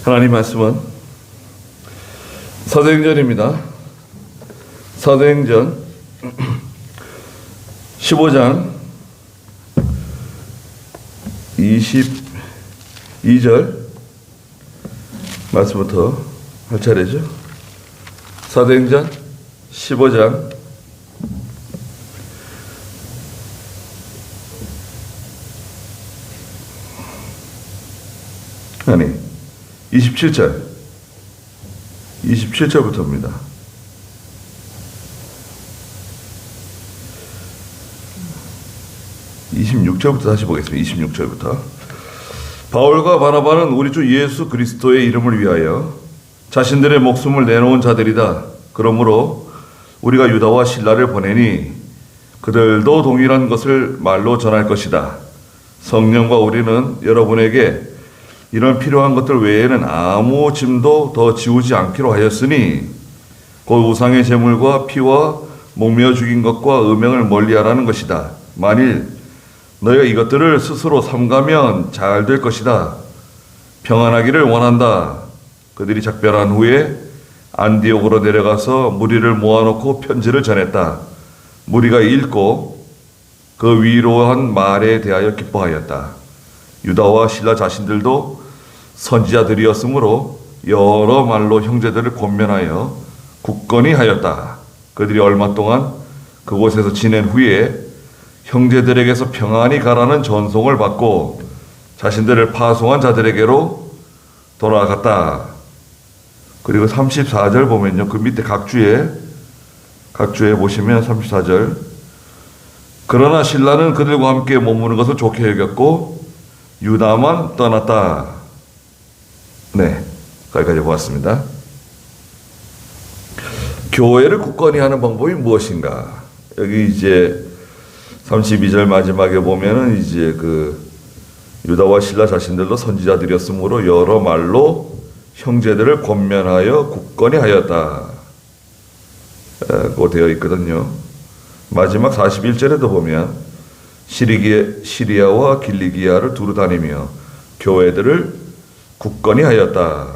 하나님 말씀은 사도행전입니다. 사도행전 15장 22절 말씀부터 할 차례죠. 사도행전 15장 27절부터입니다. 26절부터 다시 보겠습니다. 26절부터. 바울과 바나바는 우리 주 예수 그리스도의 이름을 위하여 자신들의 목숨을 내놓은 자들이다. 그러므로 우리가 유다와 실라를 보내니 그들도 동일한 것을 말로 전할 것이다. 성령과 우리는 여러분에게 이런 필요한 것들 외에는 아무 짐도 더 지우지 않기로 하였으니 곧 우상의 제물과 피와 목매어 죽인 것과 음행을 멀리하라는 것이다. 만일 너희가 이것들을 스스로 삼가면 잘 될 것이다. 평안하기를 원한다. 그들이 작별한 후에 안디옥으로 내려가서 무리를 모아놓고 편지를 전했다. 무리가 읽고 그 위로한 말에 대하여 기뻐하였다. 유다와 실라 자신들도 선지자들이었으므로 여러 말로 형제들을 권면하여 굳건히 하였다. 그들이 얼마 동안 그곳에서 지낸 후에 형제들에게서 평안히 가라는 전송을 받고 자신들을 파송한 자들에게로 돌아갔다. 그리고 34절 보면요, 그 밑에 각주에 보시면 34절, 그러나 신라는 그들과 함께 머무는 것을 좋게 여겼고 유다만 떠났다. 네, 거기까지 보았습니다. 교회를 굳건히 하는 방법이 무엇인가? 여기 이제 32절 마지막에 보면은 이제 그 유다와 실라 자신들도 선지자들이었으므로 여러 말로 형제들을 권면하여 굳건히 하였다. 고 되어 있거든요. 마지막 41절에도 보면 시리아와 길리기아를 두루 다니며 교회들을 굳건히 하였다.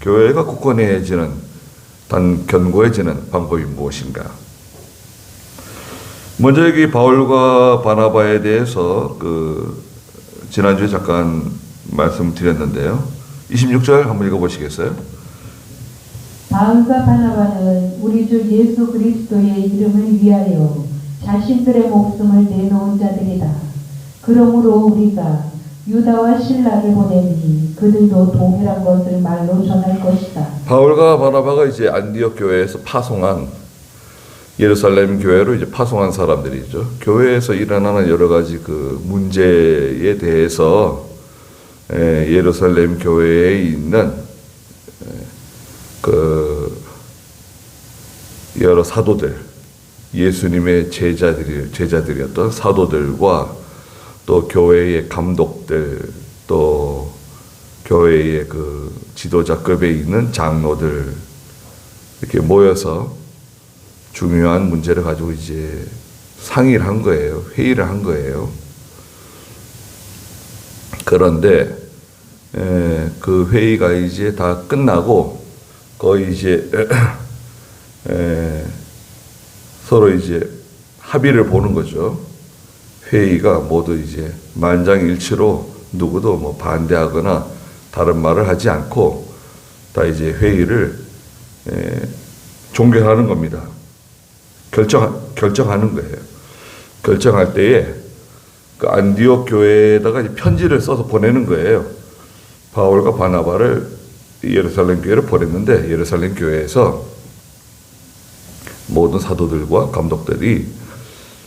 교회가 굳건해지는, 견고해지는 방법이 무엇인가? 먼저 여기 바울과 바나바에 대해서 지난주에 잠깐 말씀드렸는데요. 26절 한번 읽어보시겠어요? 바울과 바나바는 우리 주 예수 그리스도의 이름을 위하여 자신들의 목숨을 내놓은 자들이다. 그러므로 우리가 유다와 실라를 보내니 그들도 동일한 것을 말로 전할 것이다. 바울과 바나바가 이제 안디옥 교회에서 파송한, 예루살렘 교회로 이제 파송한 사람들이죠. 교회에서 일어나는 여러 가지 그 문제에 대해서 예루살렘 교회에 있는 그 여러 사도들, 예수님의 제자들이었던 사도들과 또 교회의 감독들, 또 교회의 그 지도자급에 있는 장로들 이렇게 모여서 중요한 문제를 가지고 이제 상의를 한 거예요. 회의를 한 거예요. 그런데 그 회의가 이제 다 끝나고 거의 이제 서로 이제 합의를 보는 거죠. 회의가 모두 이제 만장일치로 누구도 뭐 반대하거나 다른 말을 하지 않고 다 이제 회의를 종결하는 겁니다. 결정하는 거예요. 결정할 때에 그 안디옥 교회에다가 편지를 써서 보내는 거예요. 바울과 바나바를 예루살렘 교회로 보냈는데 예루살렘 교회에서 모든 사도들과 감독들이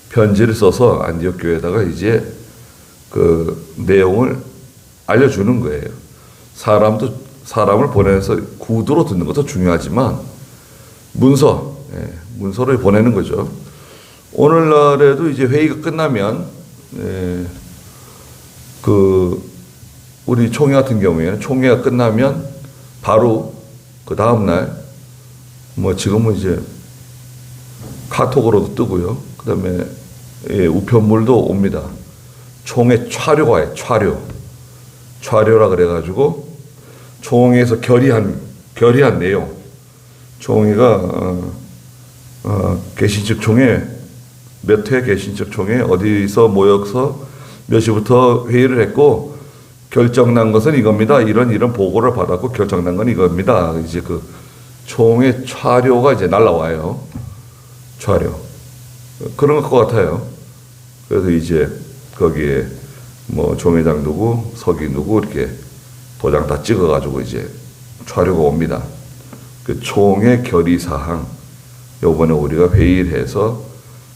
편지를 써서 안디옥 교회에다가 이제 그 내용을 알려주는 거예요. 사람을 보내서 구두로 듣는 것도 중요하지만 문서를 보내는 거죠. 오늘날에도 이제 회의가 끝나면 우리 총회 같은 경우에는 총회가 끝나면 바로 그 다음 날 지금은 이제 카톡으로도 뜨고요. 그다음에 우편물도 옵니다. 총회 촬요가 해요. 촬요라 그래가지고 총회에서 결의한 내용. 총회가 개신측 총회 몇 회 개신측 총회 어디서 모여서 몇 시부터 회의를 했고 결정난 것은 이겁니다. 이런 보고를 받았고 결정난 건 이겁니다. 이제 그 총회 차료가 이제 날라와요. 차료. 그런 것 같아요. 그래서 이제 거기에 뭐 총회장 누구, 서기 누구 이렇게 도장 다 찍어가지고 이제 차료가 옵니다. 그 총회 결의사항, 요번에 우리가 회의를 해서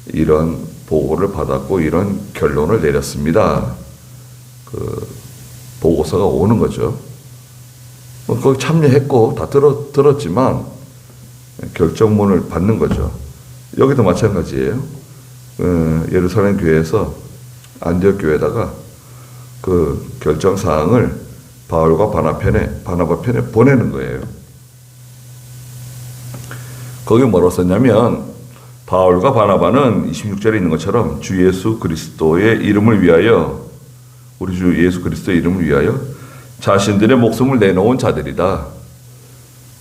이런 보고를 받았고 이런 결론을 내렸습니다. 그 보고서가 오는 거죠. 뭐 거기 참여했고 다 들었지만 결정문을 받는 거죠. 여기도 마찬가지예요. 예루살렘 교회에서 안디옥 교회에다가 그 결정 사항을 바울과 바나바 편에 보내는 거예요. 거기 뭐라고 썼냐면 바울과 바나바는 26절에 있는 것처럼 주 예수 그리스도의 이름을 위하여 우리 주 예수 그리스도의 이름을 위하여 자신들의 목숨을 내놓은 자들이다.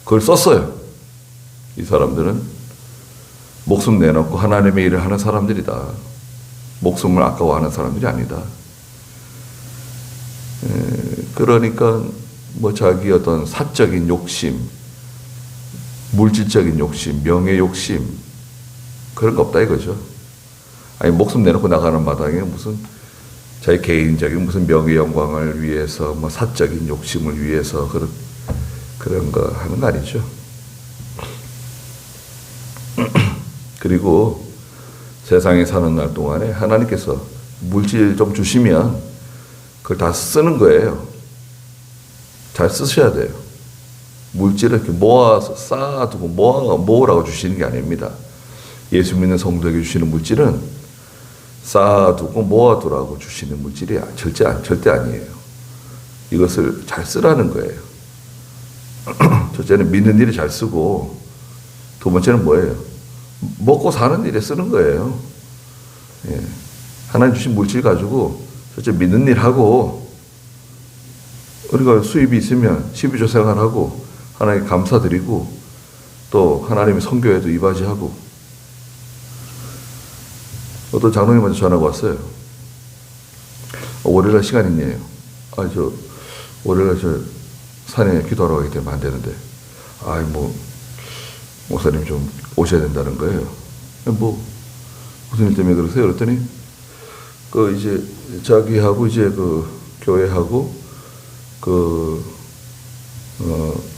그걸 썼어요. 이 사람들은 목숨 내놓고 하나님의 일을 하는 사람들이다. 목숨을 아까워하는 사람들이 아니다. 그러니까 뭐 자기 어떤 사적인 욕심, 물질적인 욕심, 명예 욕심 그런 거 없다 이거죠. 아니 목숨 내놓고 나가는 마당에 무슨 자기 개인적인 무슨 명예 영광을 위해서 뭐 사적인 욕심을 위해서 그런 거 하는 거 아니죠. 그리고 세상에 사는 날 동안에 하나님께서 물질 좀 주시면 그걸 다 쓰는 거예요. 잘 쓰셔야 돼요. 물질을 이렇게 모아서 쌓아두고 모으라고 주시는 게 아닙니다. 예수 믿는 성도에게 주시는 물질은 쌓아두고 모아두라고 주시는 물질이 절대 아니에요. 이것을 잘 쓰라는 거예요. 첫째는 믿는 일에 잘 쓰고 두 번째는 뭐예요? 먹고 사는 일에 쓰는 거예요. 예. 하나님 주신 물질 가지고 첫째 믿는 일 하고 우리가 수입이 있으면 12조 생활하고 하나님께 감사드리고 또 하나님의 선교에도 이바지하고 어떤 장로님한테 전화가 왔어요. 월요일날 시간 있냐요. 월요일날 산에 기도하러 가기 때문에 안 되는데 목사님 좀 오셔야 된다는 거예요. 무슨 일 때문에 그러세요? 그랬더니 이제 자기하고 이제 교회하고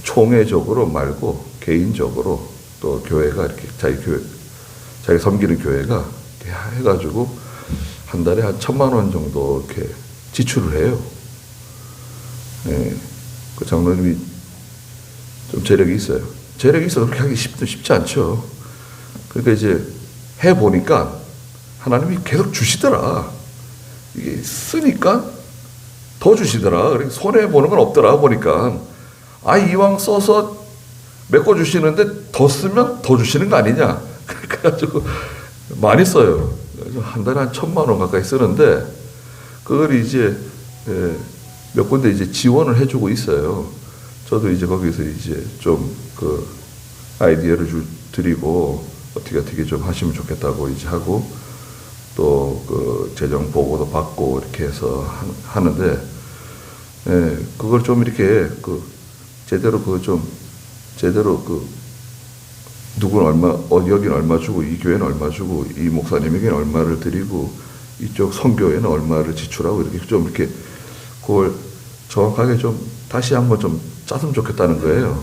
총회적으로 말고 개인적으로 또 교회가 이렇게 자기 섬기는 교회가 이렇게 해가지고 한 달에 한 1,000만 원 정도 이렇게 지출을 해요. 예. 그 장로님이 좀 재력이 있어요. 재력이 있어서 그렇게 하기 쉽지 않죠. 그러니까 이제 해보니까 하나님이 계속 주시더라. 이게 쓰니까 더 주시더라. 그러니까 손해보는 건 없더라, 보니까. 이왕 써서 메꿔주시는데 더 쓰면 더 주시는 거 아니냐. 그래가지고 많이 써요. 한 달에 한 1,000만 원 가까이 쓰는데, 그걸 이제, 몇 군데 이제 지원을 해주고 있어요. 저도 이제 거기서 이제 좀 아이디어를 드리고, 어떻게 좀 하시면 좋겠다고 이제 하고, 또 재정 보고도 받고 이렇게 해서 하는데, 그걸 좀 이렇게 제대로 누구는 얼마, 여기는 얼마 주고, 이 교회는 얼마 주고, 이 목사님에게는 얼마를 드리고, 이쪽 선교회는 얼마를 지출하고, 이렇게 좀 이렇게, 그걸 정확하게 좀 다시 한번 좀 짰으면 좋겠다는 거예요.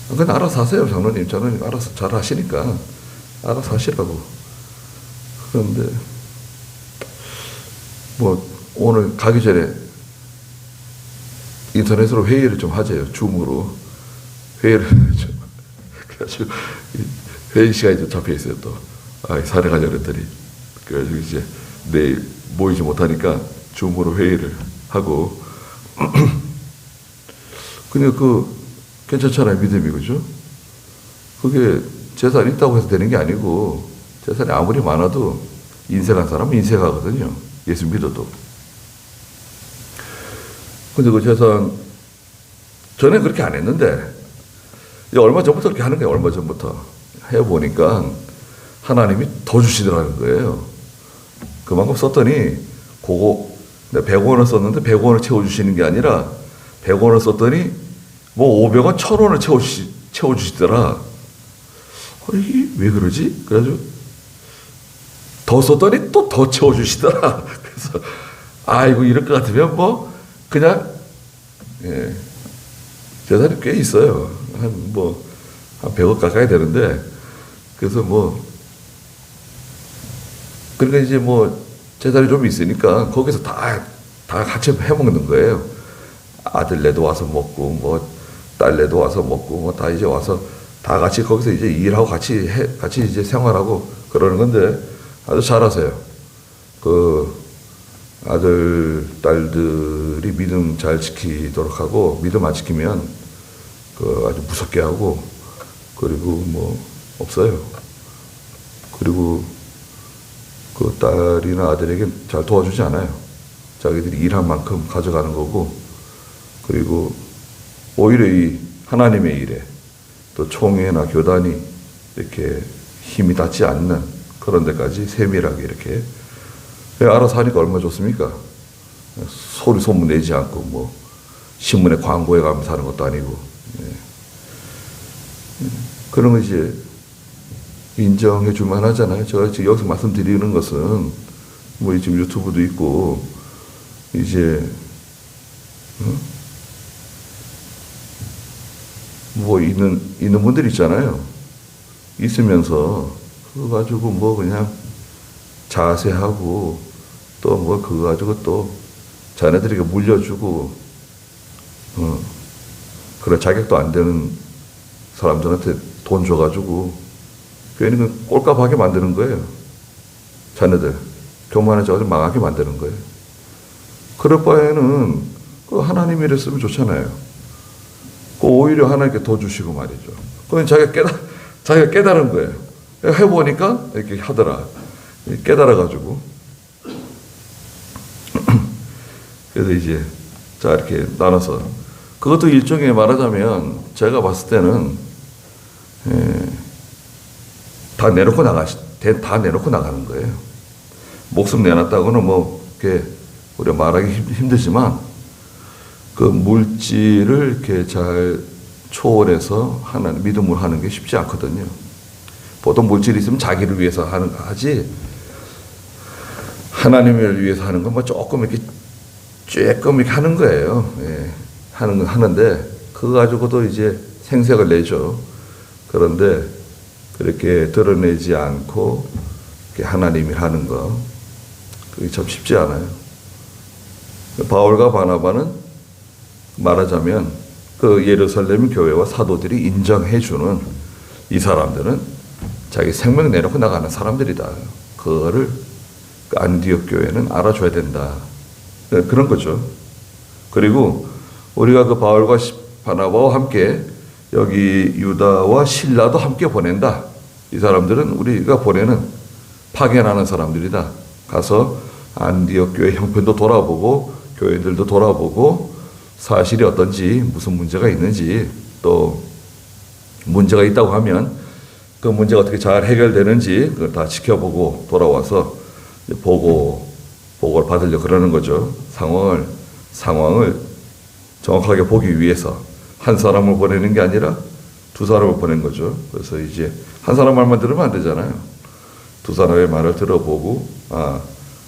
그건 알아서 하세요, 장로님. 장로님 알아서 잘 하시니까. 알아서 하시라고. 그런데, 오늘 가기 전에 인터넷으로 회의를 좀 하재요. 줌으로. 회의를 좀. 그래가지고, 회의 시간이 좀 잡혀 있어요, 또. 산에 가려고 했더니. 그래가지고 이제 내일 모이지 못하니까 줌으로 회의를 하고. 근데 괜찮잖아요, 믿음이, 그죠? 그게 재산이 있다고 해서 되는 게 아니고, 재산이 아무리 많아도 인생한 사람은 인생하거든요. 예수 믿어도. 근데 그 재산 전에 그렇게 안 했는데 이제 얼마 전부터 그렇게 하는 거예요. 얼마 전부터 해보니까 하나님이 더 주시더라는 거예요. 그만큼 썼더니 그거 100원을 썼는데 100원을 채워주시는 게 아니라 100원을 썼더니 뭐 500원, 1000원을 채워주시더라. 이게 왜 그러지? 그래가지고 더 썼더니 또 더 채워주시더라. 그래서 아이고 이럴 것 같으면 뭐 그냥 재산이 꽤 있어요. 한 100억 가까이 되는데 그래서 그러니까 이제 재산이 좀 있으니까 거기서 다 같이 해먹는 거예요. 아들네도 와서 먹고 딸네도 와서 먹고 다 이제 와서 다 같이 거기서 이제 일하고 같이 이제 생활하고 그러는 건데 아주 잘하세요. 그 아들 딸들이 믿음 잘 지키도록 하고 믿음 안 지키면 그 아주 무섭게 하고 그리고 없어요. 그리고 그 딸이나 아들에게 잘 도와주지 않아요. 자기들이 일한 만큼 가져가는 거고 그리고 오히려 이 하나님의 일에 또 총회나 교단이 이렇게 힘이 닿지 않는 그런 데까지 세밀하게 이렇게 알아서 하니까 얼마나 좋습니까? 소문 내지 않고 신문에 광고에 가면서 하는 것도 아니고 그런 거 이제 인정해 줄 만하잖아요. 제가 지금 여기서 말씀드리는 것은 지금 유튜브도 있고 이제 있는 분들 있잖아요. 있으면서 그거 가지고 그냥 자세하고 또 그거 가지고 또 자네들에게 물려주고 그런 자격도 안 되는 사람들한테 돈 줘가지고 괜히 꼴값하게 만드는 거예요. 자네들 교만해져가지고 망하게 만드는 거예요. 그럴 바에는 그 하나님 일했으면 좋잖아요. 오히려 하나님께 더 주시고 말이죠. 그건 자기가 깨달은 거예요. 해보니까 이렇게 하더라. 깨달아가지고. 그래서 이제, 이렇게 나눠서. 그것도 일종의 말하자면, 제가 봤을 때는, 다 내놓고 나가는 거예요. 목숨 내놨다고는 이렇게, 우리가 말하기 힘들지만, 그 물질을 이렇게 잘 초월해서 믿음으로 하는 게 쉽지 않거든요. 보통 물질이 있으면 자기를 위해서 하지, 하나님을 위해서 하는 건 조금 이렇게 하는 거예요. 하는데, 그거 가지고도 이제 생색을 내죠. 그런데, 그렇게 드러내지 않고, 하나님이 하는 거, 그게 참 쉽지 않아요. 바울과 바나바는 말하자면 그 예루살렘 교회와 사도들이 인정해주는 이 사람들은 자기 생명 내놓고 나가는 사람들이다. 그거를 그 안디옥 교회는 알아줘야 된다. 그런 거죠. 그리고 우리가 그 바울과 바나바와 함께 여기 유다와 실라도 함께 보낸다. 이 사람들은 우리가 보내는 파견하는 사람들이다. 가서 안디옥 교회 형편도 돌아보고 교회들도 돌아보고 사실이 어떤지 무슨 문제가 있는지 또 문제가 있다고 하면 그 문제가 어떻게 잘 해결되는지 그걸 다 지켜보고 돌아와서 보고를 받으려고 그러는 거죠. 상황을 정확하게 보기 위해서 한 사람을 보내는 게 아니라 두 사람을 보낸 거죠. 그래서 이제 한 사람 말만 들으면 안 되잖아요. 두 사람의 말을 들어보고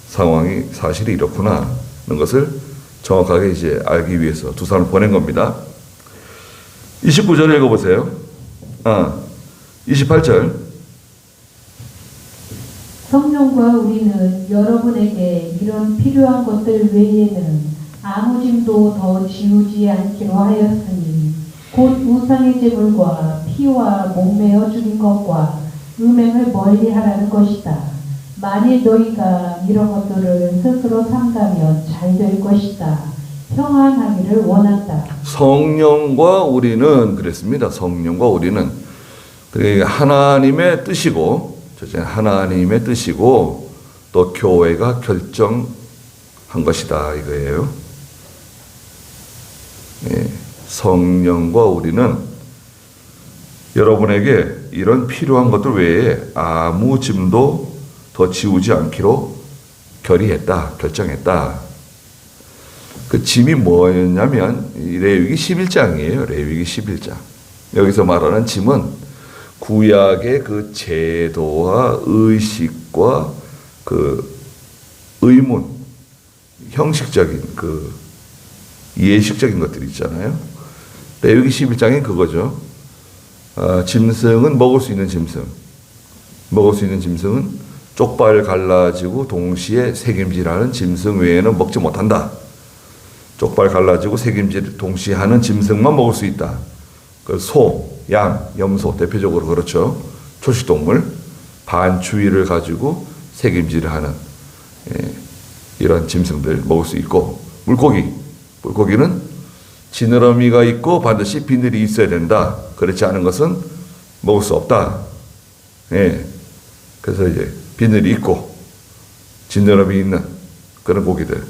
상황이 사실이 이렇구나 하는 것을 정확하게 이제 알기 위해서 두 사람을 보낸 겁니다. 29절 읽어보세요. 28절. 성령과 우리는 여러분에게 이런 필요한 것들 외에는 아무 짐도 더 지우지 않기로 하였으니 곧 우상의 제물과 피와 목매어 죽인 것과 음행을 멀리하라는 것이다. 만일 너희가 이런 것들을 스스로 삼가면 잘 될 것이다. 평안하기를 원한다. 성령과 우리는 그랬습니다. 성령과 우리는 하나님의 뜻이고, 하나님의 뜻이고 또 교회가 결정한 것이다 이거예요. 성령과 우리는 여러분에게 이런 필요한 것들 외에 아무 짐도 더 지우지 않기로 결정했다. 그 짐이 뭐였냐면 레위기 11장이에요. 레위기 11장. 여기서 말하는 짐은 구약의 그 제도와 의식과 그 의문, 형식적인 그 예식적인 것들이 있잖아요. 레위기 11장이 그거죠. 짐승은 먹을 수 있는 짐승. 먹을 수 있는 짐승은 쪽발 갈라지고 동시에 새김질하는 짐승 외에는 먹지 못한다. 쪽발 갈라지고 새김질 동시에 하는 짐승만 먹을 수 있다. 그 소, 양, 염소 대표적으로 그렇죠. 초식동물 반추위를 가지고 새김질을 하는 이런 짐승들 먹을 수 있고 물고기는 지느러미가 있고 반드시 비늘이 있어야 된다. 그렇지 않은 것은 먹을 수 없다. 그래서 이제 비늘이 있고 지느러미 있는 그런 고기들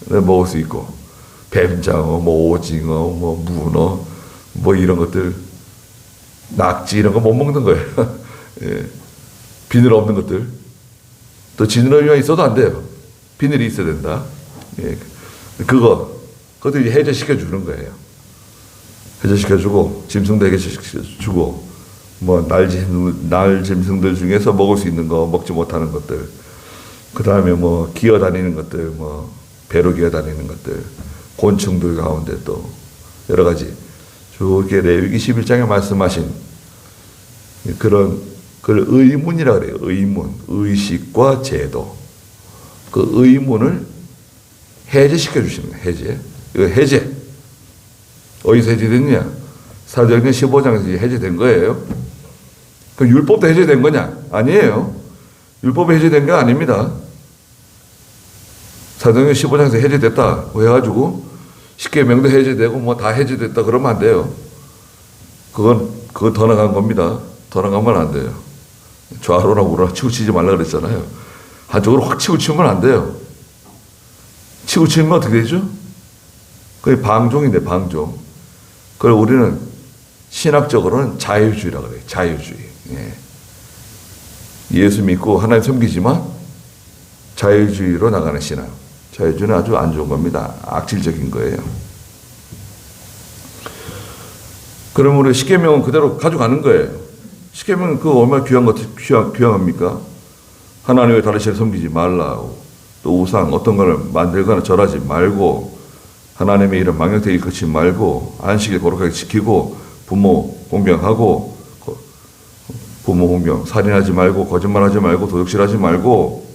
먹을 수 있고 뱀장어, 뭐 오징어, 뭐 문어, 뭐 이런 것들 낙지 이런 거 못 먹는 거예요. 비늘 없는 것들 또 지느러미가 있어도 안 돼요. 비늘이 있어야 된다. 그것도 이제 해제시켜 주는 거예요. 해제시켜 주고 짐승도 해제시켜 주고 뭐 날 짐승들 중에서 먹을 수 있는 거 먹지 못하는 것들 그 다음에 뭐 기어다니는 것들 뭐 배로 기어다니는 것들 곤충들 가운데 또 여러 가지 저게 레위기 11장에 말씀하신 그런 의문이라 그래요. 의문, 의식과 제도. 그 의문을 해제시켜 주시는 거예요. 해제. 어디서 해제됐냐? 사도행전 15장에서 해제된 거예요. 그 율법도 해제된 거냐? 아니에요. 율법이 해제된 게 아닙니다. 사도행전 15장에서 해제됐다 해가지고 십계명도 해제되고 뭐 다 해제됐다 그러면 안 돼요. 그건 더 나간 겁니다. 더 나가면 안 돼요. 좌로나 우로나 치우치지 말라 그랬잖아요. 한쪽으로 확 치우치면 안 돼요. 치우치면 어떻게 되죠? 그게 방종인데 방종. 그걸 우리는 신학적으로는 자유주의라고 그래요. 자유주의. 예수 믿고 하나님 섬기지만 자유주의로 나가는 신앙. 자유주의는 아주 안 좋은 겁니다. 악질적인 거예요. 그러면 우리 십계명은 그대로 가져가는 거예요. 십계명은 그거 얼마나 귀합니까? 하나님 외에 다른 신을 섬기지 말라고. 또 우상 어떤 걸 만들거나 절하지 말고 하나님의 이름 망령되이 걷지 말고 안식일 거룩하게 지키고 부모 공경하고 살인하지 말고 거짓말하지 말고 도둑질하지 말고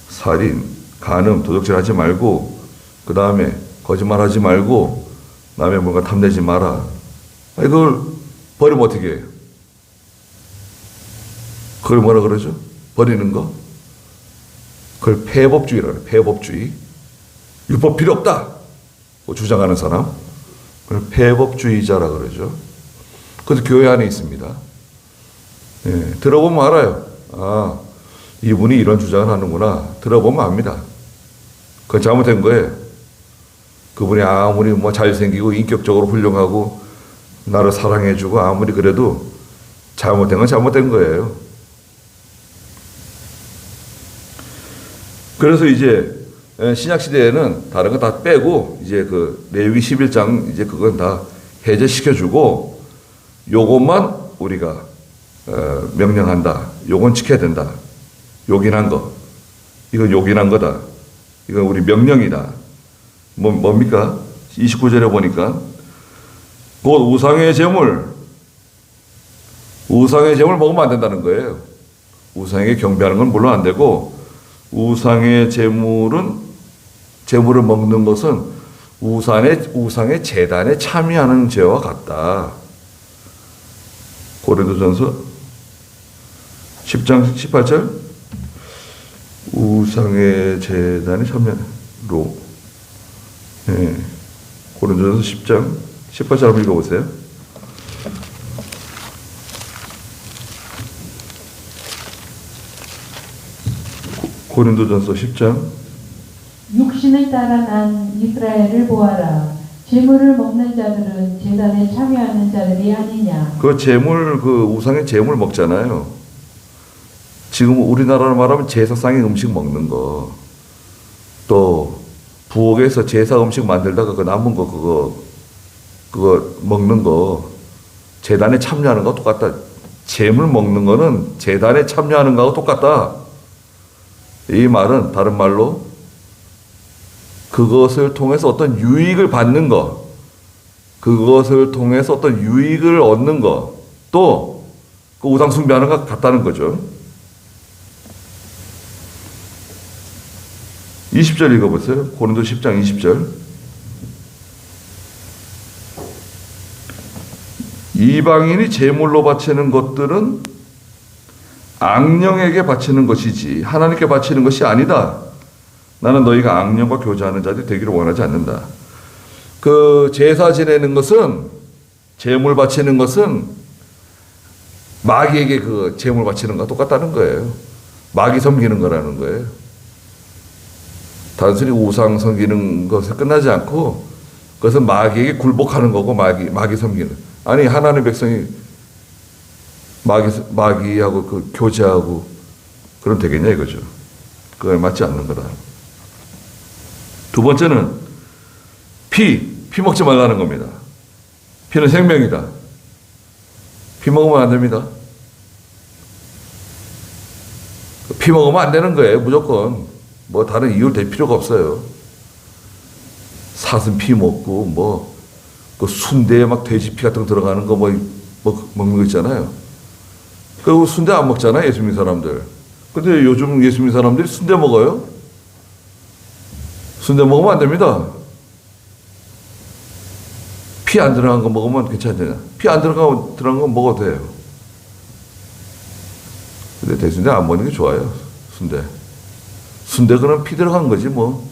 살인, 간음, 도둑질하지 말고 그 다음에 거짓말하지 말고 남의 물건 탐내지 마라. 이걸 버리면 어떻게 해요? 그걸 뭐라 그러죠? 버리는 거? 그걸 폐법주의라고 해요. 폐법주의. 율법 필요 없다. 주장하는 사람. 그걸 폐법주의자라 그러죠. 그것도 교회 안에 있습니다. 들어보면 알아요. 이분이 이런 주장을 하는구나. 들어보면 압니다. 그건 잘못된 거예요. 그분이 아무리 뭐 잘생기고 인격적으로 훌륭하고 나를 사랑해주고 아무리 그래도 잘못된 건 잘못된 거예요. 그래서 이제 신약 시대에는 다른 거 다 빼고 이제 그 레위기 11장 이제 그건 다 해제시켜주고 요것만 우리가 명령한다. 요건 지켜야 된다. 요긴한 거. 이건 요긴한 거다. 이건 우리 명령이다. 뭡니까? 29절에 보니까 곧 우상의 제물 먹으면 안 된다는 거예요. 우상에게 경배하는 건 물론 안 되고 우상의 제물을 먹는 것은 우상의 제단에 참여하는 죄와 같다. 고린도전서 10장 18절 우상의 제단에 참여로 고린도전서 10장 18절 한번 읽어보세요. 고린도전서 10장 육신을 따라 난 이스라엘을 보아라. 재물을 먹는 자들은 제단에 참여하는 자들이 아니냐. 그 재물, 그 우상의 재물 먹잖아요. 지금 우리나라로 말하면 제사상의 음식 먹는 거, 또 부엌에서 제사 음식 만들다가 그 남은 거 그거 먹는 거, 제단에 참여하는 거 똑같다. 재물 먹는 거는 제단에 참여하는 거하고 똑같다. 이 말은 다른 말로 그것을 통해서 어떤 유익을 받는 것, 그것을 통해서 어떤 유익을 얻는 것, 또 그 우상 숭배하는 것 같다는 거죠. 20절 읽어보세요. 고린도 10장 20절. 이방인이 제물로 바치는 것들은 악령에게 바치는 것이지 하나님께 바치는 것이 아니다. 나는 너희가 악령과 교제하는 자들이 되기를 원하지 않는다. 그 제사 지내는 것은, 제물 바치는 것은 마귀에게 그 제물 바치는 것과 똑같다는 거예요. 마귀 섬기는 거라는 거예요. 단순히 우상 섬기는 것에 끝나지 않고 그것은 마귀에게 굴복하는 거고 마귀 섬기는. 아니 하나님의 백성이 마귀하고 그 교제하고 그럼 되겠냐 이거죠. 그거에 맞지 않는 거다. 두 번째는 피 먹지 말라는 겁니다. 피는 생명이다. 피 먹으면 안 됩니다. 피 먹으면 안 되는 거예요. 무조건. 뭐 다른 이유를 댈 필요가 없어요. 사슴 피 먹고 그 순대에 막 돼지 피 같은 거 들어가는 거 먹는 거 있잖아요. 그 순대 안 먹잖아요, 예수 믿는 사람들. 근데 요즘 예수 믿는 사람들이 순대 먹어요? 순대 먹으면 안 됩니다. 피 안 들어간 거 먹으면 괜찮잖아요. 피 안 들어간 거 먹어도 돼요. 근데 대순대 안 먹는 게 좋아요, 순대. 순대 그럼 피 들어간 거지 뭐.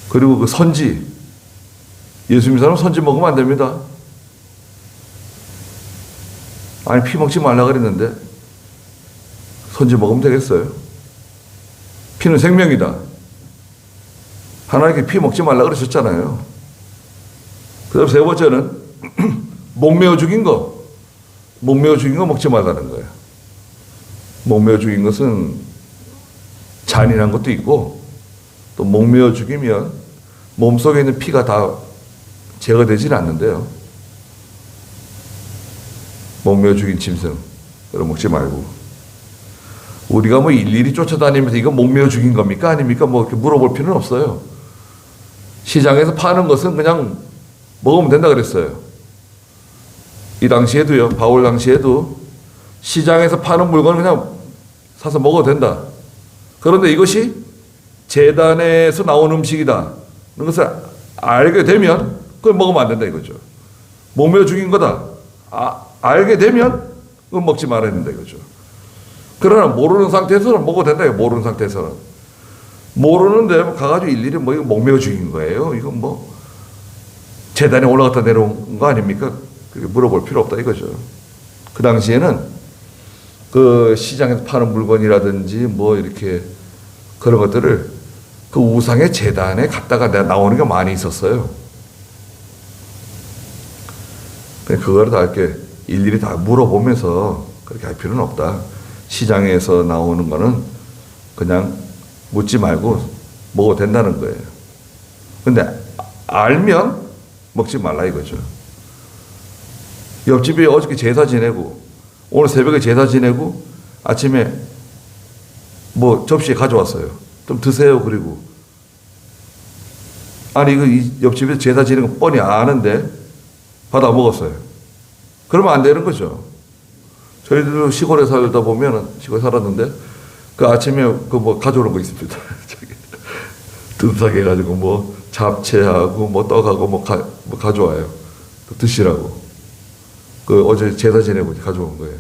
그리고 그 선지, 예수 믿는 사람 선지 먹으면 안 됩니다. 아니 피 먹지 말라 그랬는데 선지 먹으면 되겠어요? 피는 생명이다. 하나님께 피 먹지 말라 그러셨잖아요. 그 다음 세 번째는 목매어 죽인 거. 목매어 죽인 거 먹지 말라는 거예요. 목매어 죽인 것은 잔인한 것도 있고 또 목매어 죽이면 몸속에 있는 피가 다 제거되지는 않는데요. 목매어 죽인 짐승 그럼 먹지 말고, 우리가 뭐 일일이 쫓아다니면서 이거 목매어 죽인 겁니까? 아닙니까? 뭐 이렇게 물어볼 필요는 없어요. 시장에서 파는 것은 그냥 먹으면 된다 그랬어요. 이 당시에도요, 바울 당시에도 시장에서 파는 물건은 그냥 사서 먹어도 된다. 그런데 이것이 제단에서 나온 음식이다. 그런 것을 알게 되면 그걸 먹으면 안 된다 이거죠. 목매어 죽인 거다. 알게 되면 그건 먹지 말아야 된다 이거죠. 그러나 모르는 상태에서는 먹어도 된다. 모르는 상태에서는. 모르는데 가가지고 일일이 뭐 이거 목매어 죽인 거예요. 이건 뭐 제단에 올라갔다 내려온 거 아닙니까? 그렇게 물어볼 필요 없다 이거죠. 그 당시에는 그 시장에서 파는 물건이라든지 뭐 이렇게 그런 것들을 그 우상의 제단에 갖다가 나오는 게 많이 있었어요. 그거를 다 이렇게 일일이 다 물어보면서 그렇게 할 필요는 없다. 시장에서 나오는 거는 그냥 묻지 말고 먹어도 된다는 거예요. 근데 알면 먹지 말라 이거죠. 옆집에 어저께 제사 지내고 오늘 새벽에 제사 지내고 아침에 뭐 접시에 가져왔어요. 좀 드세요. 그리고 아니 이거 옆집에서 제사 지내는 거 뻔히 아는데 받아 먹었어요. 그러면 안 되는 거죠. 저희들도 시골에 살다 보면은 시골에 살았는데 그 아침에 그 뭐 가져오는 거 있습니다. 듬사게 해가지고 뭐 잡채하고 뭐 떡하고 뭐 가져와요. 드시라고. 그 어제 제사 지내고 가져온 거예요.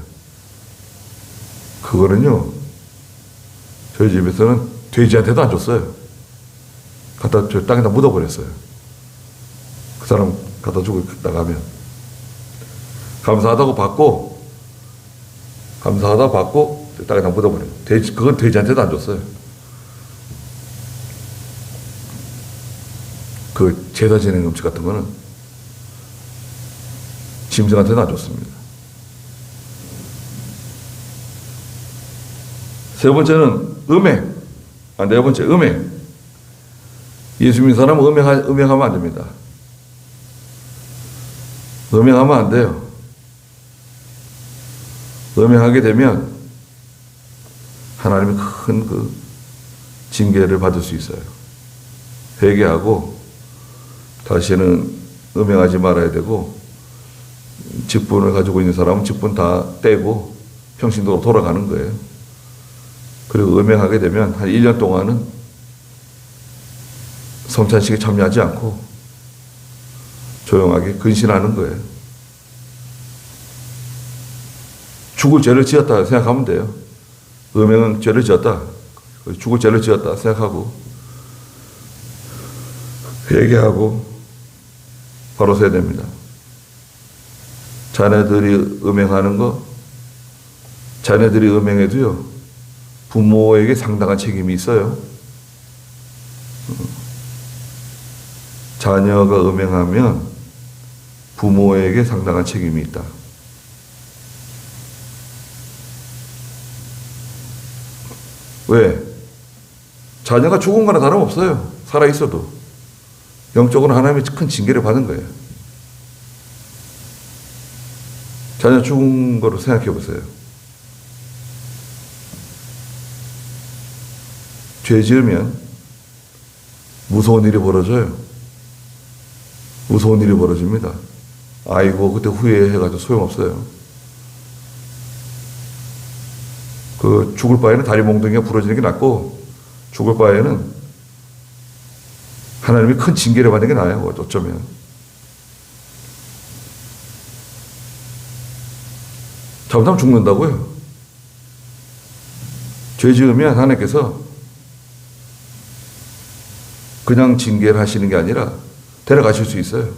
그거는요, 저희 집에서는 돼지한테도 안 줬어요. 갖다 저 땅에다 묻어버렸어요. 그 사람 갖다 주고 나가면 감사하다 받고 땅에다 묻어버려요. 그건 돼지한테도 안 줬어요. 그 제사 지내는 음식 같은 거는 짐승한테는 안 좋습니다. 세 번째는 음행. 네 번째, 음행. 예수 믿는 사람은 음행하면 안 됩니다. 음행하면 안 돼요. 음행하게 되면 하나님이 큰 그 징계를 받을 수 있어요. 회개하고 다시는 음행하지 말아야 되고, 직분을 가지고 있는 사람은 직분 다 떼고 평신도로 돌아가는 거예요. 그리고 음행하게 되면 한 1년 동안은 성찬식에 참여하지 않고 조용하게 근신하는 거예요. 죽을 죄를 지었다 생각하면 돼요. 음행은 죄를 지었다. 죽을 죄를 지었다 생각하고 회개하고 바로 서야 됩니다. 자녀들이 음행하는 거, 자녀들이 음행해도요, 부모에게 상당한 책임이 있어요. 자녀가 음행하면 부모에게 상당한 책임이 있다. 왜? 자녀가 죽은 거나 다름없어요. 살아있어도. 영적으로 하나님의 큰 징계를 받은 거예요. 자녀 죽은 거로 생각해 보세요. 죄 지으면 무서운 일이 벌어져요. 무서운 일이 벌어집니다. 아이고, 그때 후회해가지고 소용없어요. 그 죽을 바에는 다리 몽둥이가 부러지는 게 낫고, 죽을 바에는 하나님이 큰 징계를 받는 게 나아요. 어쩌면. 잘못하면 죽는다고요. 죄 지으면 하나님께서 그냥 징계를 하시는 게 아니라 데려가실 수 있어요.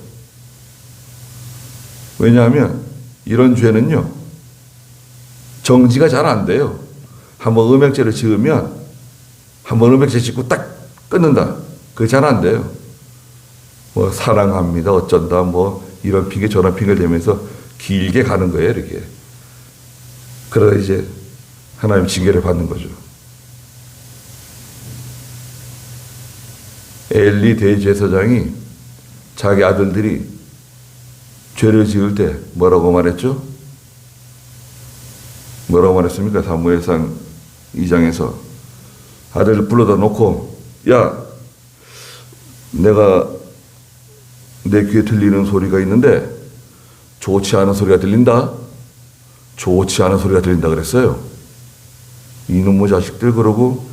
왜냐하면 이런 죄는요, 정지가 잘 안 돼요. 한번 음행죄를 지으면 한번 음행죄 짓고 딱 끊는다. 그게 잘 안 돼요. 뭐 사랑합니다, 어쩐다, 뭐 이런 핑계 저런 핑계 대면서 길게 가는 거예요, 이렇게. 그러다 이제 하나님 징계를 받는 거죠. 엘리 대제사장이 자기 아들들이 죄를 지을 때 뭐라고 말했죠? 뭐라고 말했습니까? 사무엘상 2장에서 아들을 불러다 놓고, 야, 내가 내 귀에 들리는 소리가 있는데 좋지 않은 소리가 들린다? 좋지 않은 소리가 들린다 그랬어요. 이놈의 자식들. 그러고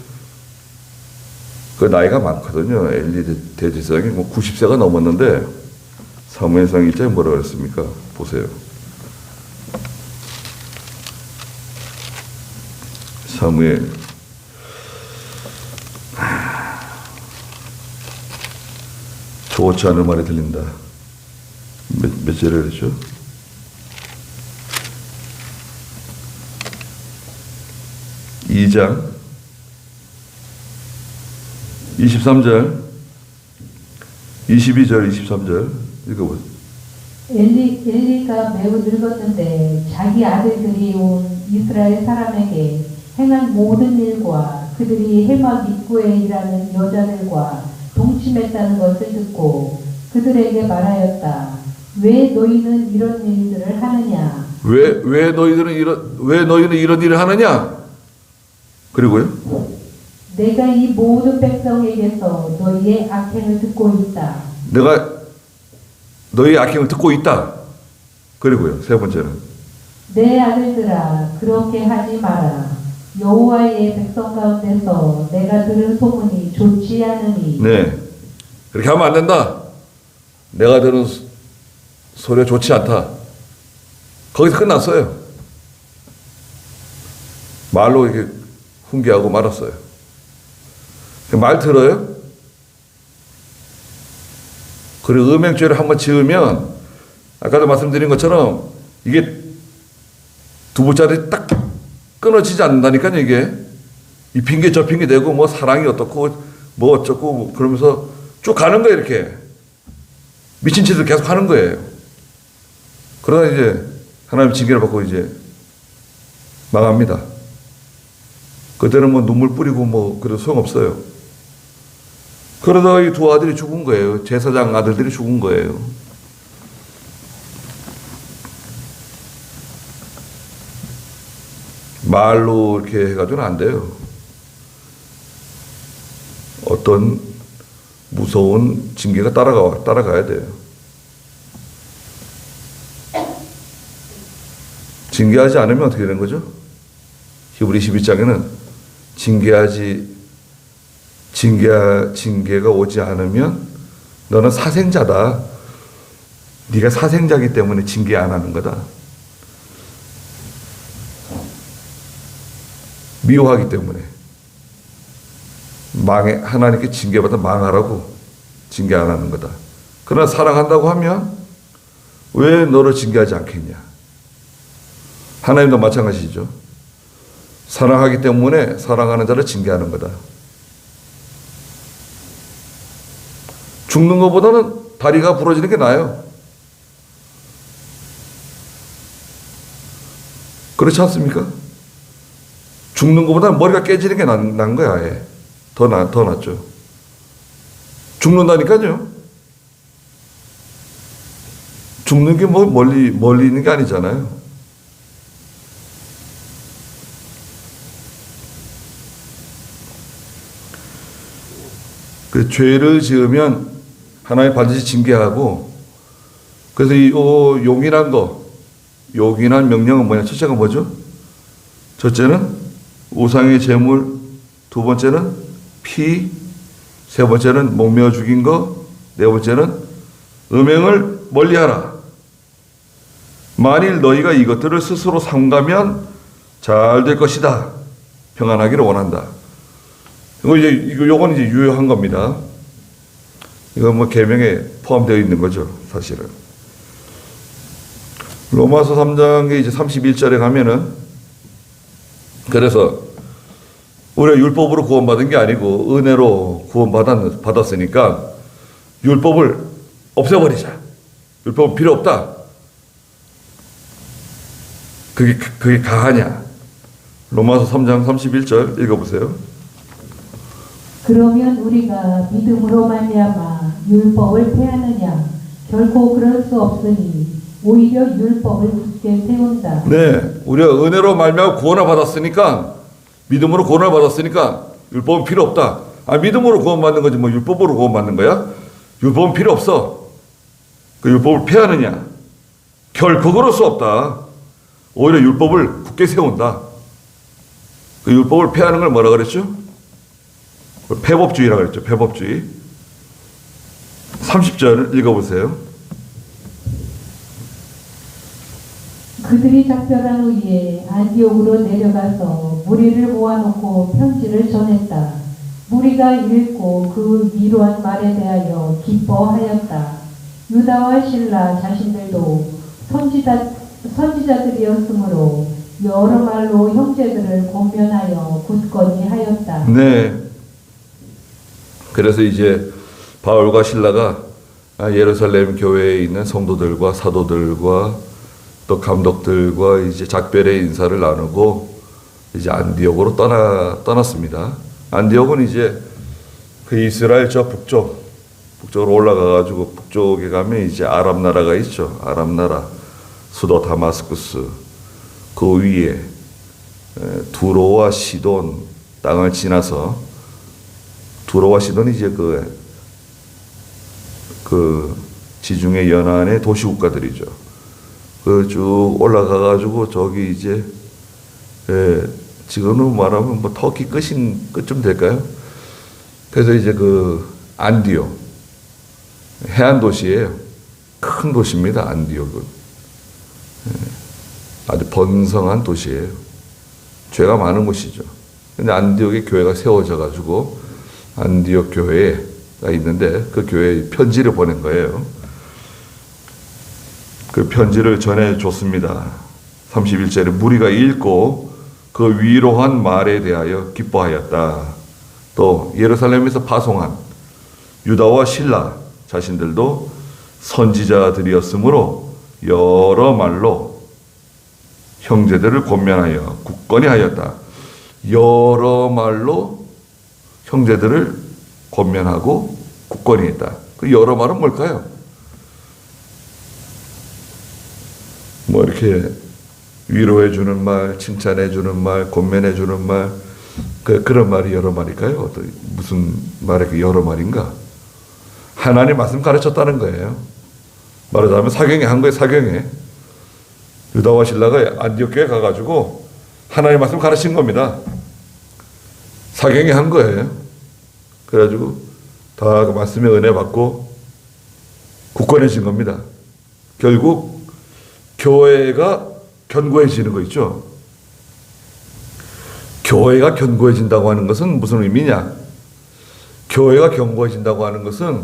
그 나이가 많거든요. 엘리 대제사장이 뭐 90세가 넘었는데 사무엘상 1장에 뭐라고 그랬습니까? 보세요. 사무엘 좋지 않은 말이 들린다. 몇 절에 그랬죠? 이 장 23절 22절 23절 읽어보세요. 엘리가 매우 늙었는데 자기 아들들이 온 이스라엘 사람에게 행한 모든 일과 그들이 해막 입구에 일하는 여자들과 동침했다는 것을 듣고 그들에게 말하였다. 왜 너희는 이런 일들을 하느냐? 왜 너희는 이런 일을 하느냐? 그리고요. 내가 이 모든 백성에게서 너희의 악행을 듣고 있다. 내가 너희의 악행을 듣고 있다. 그리고요. 세 번째는 내 아들들아, 그렇게 하지 마라. 여호와의 백성 가운데서 내가 들은 소문이 좋지 않으니. 네, 그렇게 하면 안 된다. 내가 들은 소리가 좋지 않다. 거기서 끝났어요. 말로 이렇게 훈계하고 말았어요. 말 들어요? 그리고 음행죄를 한번 지으면 아까도 말씀드린 것처럼 이게 두 볼자리 딱 끊어지지 않는다니까요. 이게 이 핑계 저 핑계 대고 뭐 사랑이 어떻고 뭐 어쩌고 그러면서 쭉 가는 거예요. 이렇게 미친 짓을 계속 하는 거예요. 그러다 이제 하나님 징계를 받고 이제 망합니다. 그때는 뭐 눈물 뿌리고 뭐 그래도 소용없어요. 그러다가 이 두 아들이 죽은 거예요. 제사장 아들들이 죽은 거예요. 말로 이렇게 해가지고는 안 돼요. 어떤 무서운 징계가 따라가야 돼요. 징계하지 않으면 어떻게 되는 거죠? 히브리 12장에는 징계가 오지 않으면 너는 사생자다. 네가 사생자이기 때문에 징계 안 하는 거다. 미워하기 때문에 하나님께 징계받아 망하라고 징계 안 하는 거다. 그러나 사랑한다고 하면 왜 너를 징계하지 않겠냐? 하나님도 마찬가지죠. 사랑하기 때문에 사랑하는 자를 징계하는 거다. 죽는 것보다는 다리가 부러지는 게 나아요. 그렇지 않습니까? 죽는 것보다는 머리가 깨지는 게 난 거야, 아예. 더 낫죠. 죽는다니까요. 죽는 게 뭐 멀리 있는 게 아니잖아요. 그 죄를 지으면 하나님 반드시 징계하고, 그래서 이 용인한 명령은 뭐냐? 첫째가 뭐죠? 첫째는 우상의 제물, 두 번째는 피, 세 번째는 목매어 죽인 거, 네 번째는 음행을 멀리하라. 만일 너희가 이것들을 스스로 삼가면 잘 될 것이다. 평안하기를 원한다. 요건 이제 유효한 겁니다. 이건 뭐 계명에 포함되어 있는 거죠, 사실은. 로마서 3장에 이제 31절에 가면은, 그래서 우리가 율법으로 구원받은 게 아니고 은혜로 구원받았으니까 율법을 없애버리자. 율법은 필요 없다. 그게 가하냐? 로마서 3장 31절 읽어보세요. 그러면 우리가 믿음으로 말미암아 율법을 폐하느냐? 결코 그럴 수 없으니 오히려 율법을 굳게 세운다. 네, 우리가 은혜로 말미암아 구원을 받았으니까, 믿음으로 구원을 받았으니까 율법은 필요 없다. 믿음으로 구원받는 거지 뭐 율법으로 구원받는 거야? 율법은 필요 없어. 그 율법을 폐하느냐? 결코 그럴 수 없다. 오히려 율법을 굳게 세운다. 그 율법을 폐하는 걸 뭐라 그랬죠? 폐법주의라고 그랬죠. 폐법주의. 30절 읽어보세요. 그들이 작별한 후에 안디옥으로 내려가서 무리를 모아놓고 편지를 전했다. 무리가 읽고 그 위로한 말에 대하여 기뻐하였다. 유다와 실라 자신들도 선지자들이었으므로 여러 말로 형제들을 권면하여 굳건히 하였다. 네. 그래서 이제 바울과 실라가 예루살렘 교회에 있는 성도들과 사도들과 또 감독들과 이제 작별의 인사를 나누고 이제 안디옥으로 떠났습니다. 안디옥은 이제 그 이스라엘 저 북쪽으로 올라가가지고 북쪽에 가면 이제 아랍 나라가 있죠. 아랍 나라 수도 다마스쿠스 그 위에 두로와 시돈 땅을 지나서 두로와 시돈이 이제 그 지중해 연안의 도시 국가들이죠. 그 쭉 올라가가지고 저기 이제 지금은 말하면 뭐 터키 끝쯤 될까요? 그래서 이제 그 안디옥 해안 도시예요. 큰 도시입니다. 안디옥은 아주 번성한 도시예요. 죄가 많은 곳이죠. 근데 안디옥에 교회가 세워져 가지고 안디옥 교회가 있는데 그 교회에 편지를 보낸 거예요. 그 편지를 전해줬습니다. 31절에 무리가 읽고 그 위로한 말에 대하여 기뻐하였다. 또 예루살렘에서 파송한 유다와 실라 자신들도 선지자들이었으므로 여러 말로 형제들을 권면하여 굳건히 하였다. 여러 말로 형제들을 권면하고 굳건히 했다. 그 여러 말은 뭘까요? 뭐 이렇게 위로해 주는 말, 칭찬해 주는 말, 권면해 주는 말, 그런 말이 여러 말일까요? 무슨 말이 그 여러 말인가? 하나님 말씀 가르쳤다는 거예요. 말하자면 사경에 한 거예요. 사경에 유다와 실라가 안디옥에 가가지고 하나님 말씀 가르친 겁니다. 사경에 한 거예요. 그래가지고 다 그 말씀의 은혜 받고 굳건해진 겁니다. 결국 교회가 견고해지는 거 있죠. 교회가 견고해진다고 하는 것은 무슨 의미냐? 교회가 견고해진다고 하는 것은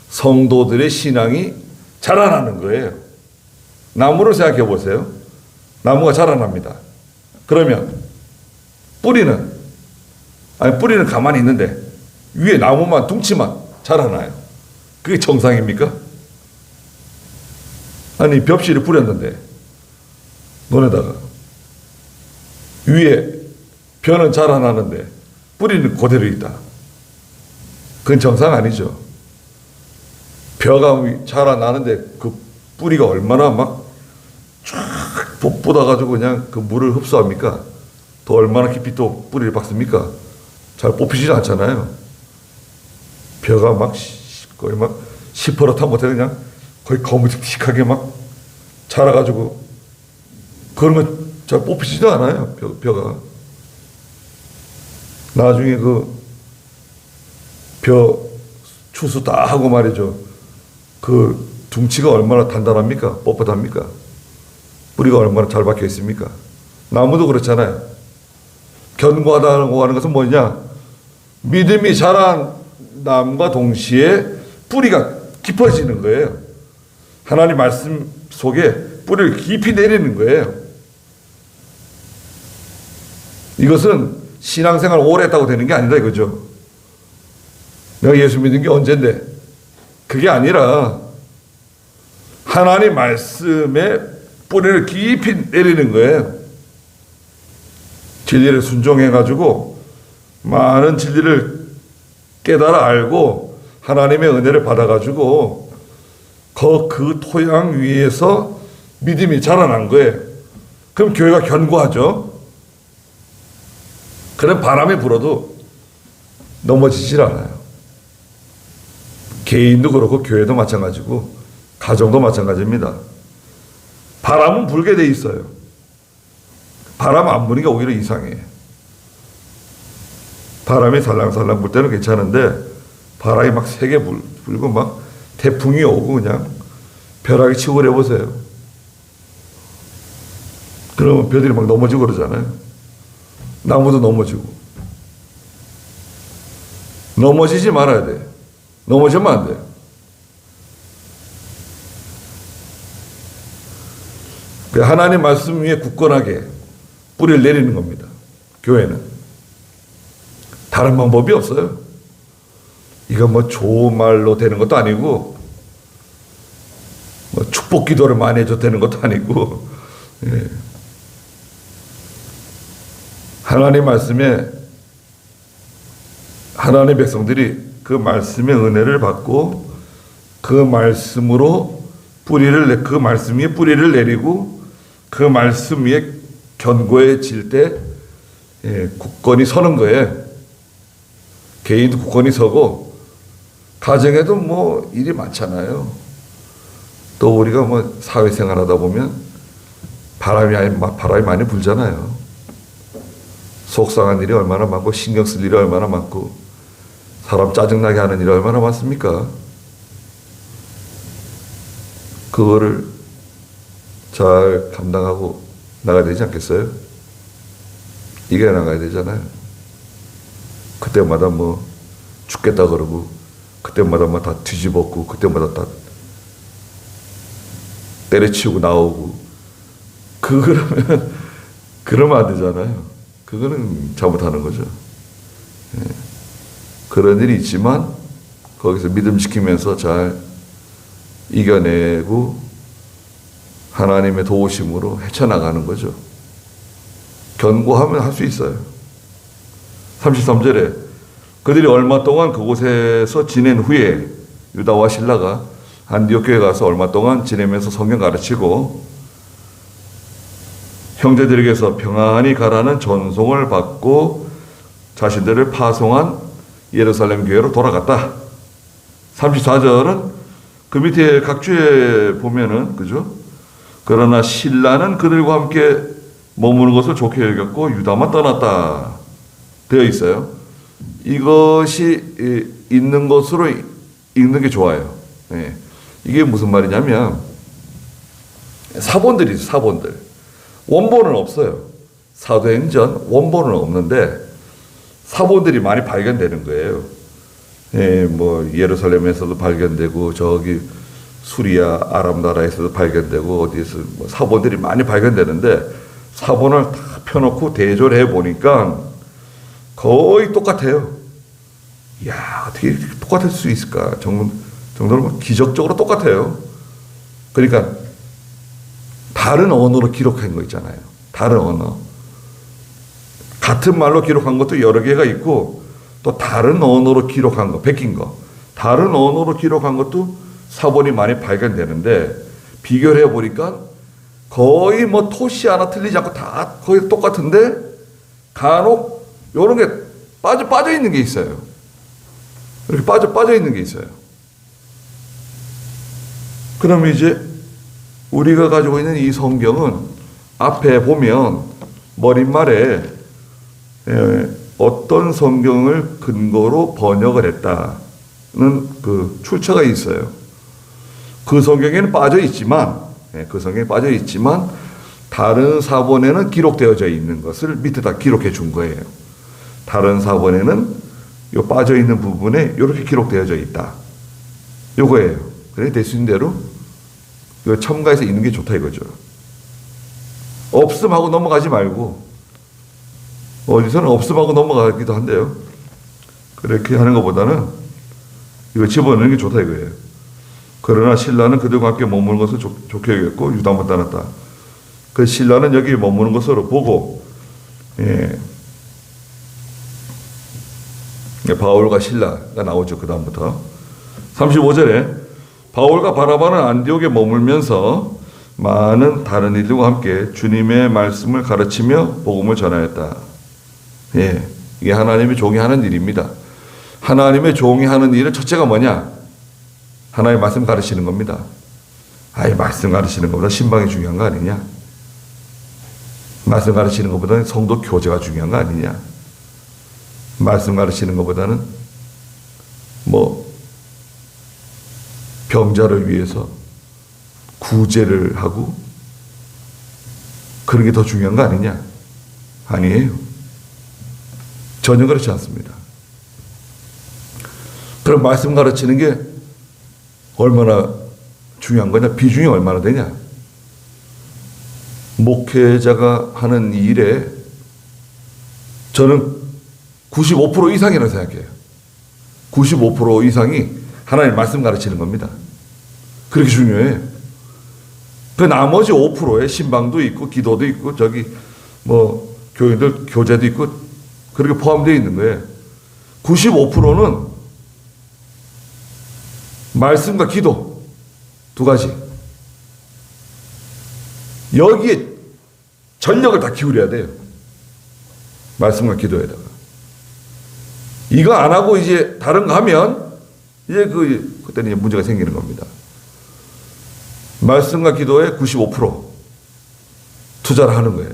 성도들의 신앙이 자라나는 거예요. 나무를 생각해 보세요. 나무가 자라납니다. 그러면 뿌리는 가만히 있는데 위에 나무만 둥치만 자라나요. 그게 정상입니까? 아니 벽실을 뿌렸는데 논에다가 위에 벼는 자라나는데 뿌리는 그대로 있다. 그건 정상 아니죠. 벼가 자라나는데 그 뿌리가 얼마나 막 쫙 뻗어가지고 그냥 그 물을 흡수합니까? 또 얼마나 깊이 또 뿌리를 박습니까? 잘 뽑히지 않잖아요. 벼가 거의 막 시퍼렇다 못해 그냥 거의 거무직직하게 막 자라가지고 그런 거 잘 뽑히지도 않아요. 벼가. 나중에 그 벼 추수 다 하고 말이죠. 그 둥치가 얼마나 단단합니까? 뻣뻣합니까? 뿌리가 얼마나 잘 박혀 있습니까? 나무도 그렇잖아요. 견고하다고 하는 것은 뭐냐? 믿음이 자란남과 동시에 뿌리가 깊어지는 거예요. 하나님 말씀 속에 뿌리를 깊이 내리는 거예요. 이것은 신앙생활 오래 했다고 되는 게 아니다 이거죠. 내가 예수 믿은 게 언젠데? 그게 아니라 하나님 말씀에 뿌리를 깊이 내리는 거예요. 진리를 순종해가지고 많은 진리를 깨달아 알고 하나님의 은혜를 받아가지고 그 토양 위에서 믿음이 자라난 거예요. 그럼 교회가 견고하죠. 그럼 바람이 불어도 넘어지질 않아요. 개인도 그렇고 교회도 마찬가지고 가정도 마찬가지입니다. 바람은 불게 돼 있어요. 바람 안 부는 게 오히려 이상해. 바람이 살랑살랑 불 때는 괜찮은데 바람이 막 세게 불고 막 태풍이 오고 그냥 벼락이 치고 그래 보세요. 그러면 벼들이 막 넘어지고 그러잖아요. 나무도 넘어지고. 넘어지지 말아야 돼. 넘어지면 안 돼. 하나님 말씀 위에 굳건하게 뿌리를 내리는 겁니다. 교회는. 다른 방법이 없어요. 이거 뭐 좋은 말로 되는 것도 아니고, 뭐 축복 기도를 많이 해줘 되는 것도 아니고, 예. 하나님 말씀에 하나님의 백성들이 그 말씀의 은혜를 받고 그 말씀으로 그 말씀 위에 뿌리를 내리고 그 말씀 위에 견고해질 때 굳건히 서는 거예요. 개인도 굳건히 서고 가정에도 뭐 일이 많잖아요. 또 우리가 뭐 사회생활 하다 보면 바람이 많이 불잖아요. 속상한 일이 얼마나 많고 신경 쓸 일이 얼마나 많고 사람 짜증나게 하는 일이 얼마나 많습니까? 그거를 잘 감당하고 나가야 되지 않겠어요? 이겨 나가야 되잖아요. 그때마다 뭐 죽겠다 그러고 그때마다 뭐 다 뒤집었고 그때마다 다 때려치우고 나오고 그러면 안 되잖아요. 그거는 잘못하는 거죠. 예. 그런 일이 있지만 거기서 믿음 지키면서 잘 이겨내고 하나님의 도우심으로 헤쳐나가는 거죠. 견고하면 할 수 있어요. 33절에 그들이 얼마 동안 그곳에서 지낸 후에 유다와 실라가 안디옥 교회에 가서 얼마 동안 지내면서 성경 가르치고 형제들에게서 평안히 가라는 전송을 받고 자신들을 파송한 예루살렘 교회로 돌아갔다. 34절은 그 밑에 각주에 보면은, 그죠? 그러나 신라는 그들과 함께 머무는 것을 좋게 여겼고 유다만 떠났다. 되어 있어요. 이것이 있는 것으로 읽는 게 좋아요. 예. 이게 무슨 말이냐면, 사본들이죠, 사본들. 원본은 없어요. 사도행전 원본은 없는데, 사본들이 많이 발견되는 거예요. 예, 뭐 예루살렘에서도 발견되고 저기 수리아 아람 나라에서도 발견되고 어디에서 뭐 사본들이 많이 발견되는데 사본을 다 펴놓고 대조를 해보니까 거의 똑같아요. 이야, 어떻게 이렇게 똑같을 수 있을까? 정도로 뭐 기적적으로 똑같아요. 그러니까 다른 언어로 기록한 거 있잖아요. 다른 언어. 같은 말로 기록한 것도 여러 개가 있고 또 다른 언어로 기록한 거, 베낀 거, 다른 언어로 기록한 것도 사본이 많이 발견되는데 비교를 해보니까 거의 뭐 토시 하나 틀리지 않고 다 거의 똑같은데 간혹 이런 게 빠져 있는 게 있어요. 이렇게 빠져 있는 게 있어요. 그러면 이제 우리가 가지고 있는 이 성경은 앞에 보면 머릿말에 어떤 성경을 근거로 번역을 했다는 그 출처가 있어요. 그 성경에는 빠져 있지만, 다른 사본에는 기록되어져 있는 것을 밑에다 기록해 준 거예요. 다른 사본에는 요 빠져 있는 부분에 이렇게 기록되어져 있다. 요거예요. 그래 될 수 있는 대로 첨가해서 있는 게 좋다 이거죠. 없음하고 넘어가지 말고. 어디서는 없음하고 넘어가기도 한데요. 그렇게 하는 것보다는 이거 집어넣는 게 좋다 이거예요. 그러나 신라는 그들과 함께 머무는 것을 좋게 여겼고 유다만 떠났다. 그 신라는 여기 머무는 것으로 보고 바울과 신라가 나오죠. 그 다음부터 35절에 바울과 바나바는 안디옥에 머물면서 많은 다른 이들과 함께 주님의 말씀을 가르치며 복음을 전하였다. 예, 이게 하나님의 종이 하는 일입니다. 하나님의 종이 하는 일은 첫째가 뭐냐? 하나님의 말씀 가르치는 겁니다. 아예 말씀 가르치는 것보다 신방이 중요한 거 아니냐? 말씀 가르치는 것보다는 성도 교제가 중요한 거 아니냐? 말씀 가르치는 것보다는 뭐 병자를 위해서 구제를 하고 그런 게 더 중요한 거 아니냐? 아니에요. 전혀 그렇지 않습니다. 그럼 말씀 가르치는 게 얼마나 중요한 거냐? 비중이 얼마나 되냐? 목회자가 하는 일에 저는 95% 이상이라고 생각해요. 95% 이상이 하나님 말씀 가르치는 겁니다. 그렇게 중요해요. 그 나머지 5%에 신방도 있고 기도도 있고 저기 뭐 교인들 교제도 있고 그렇게 포함되어 있는 거예요. 95%는 말씀과 기도 두 가지. 여기에 전력을 다 기울여야 돼요. 말씀과 기도에다가. 이거 안 하고 이제 다른 거 하면 이제 그때는 이제 문제가 생기는 겁니다. 말씀과 기도에 95% 투자를 하는 거예요.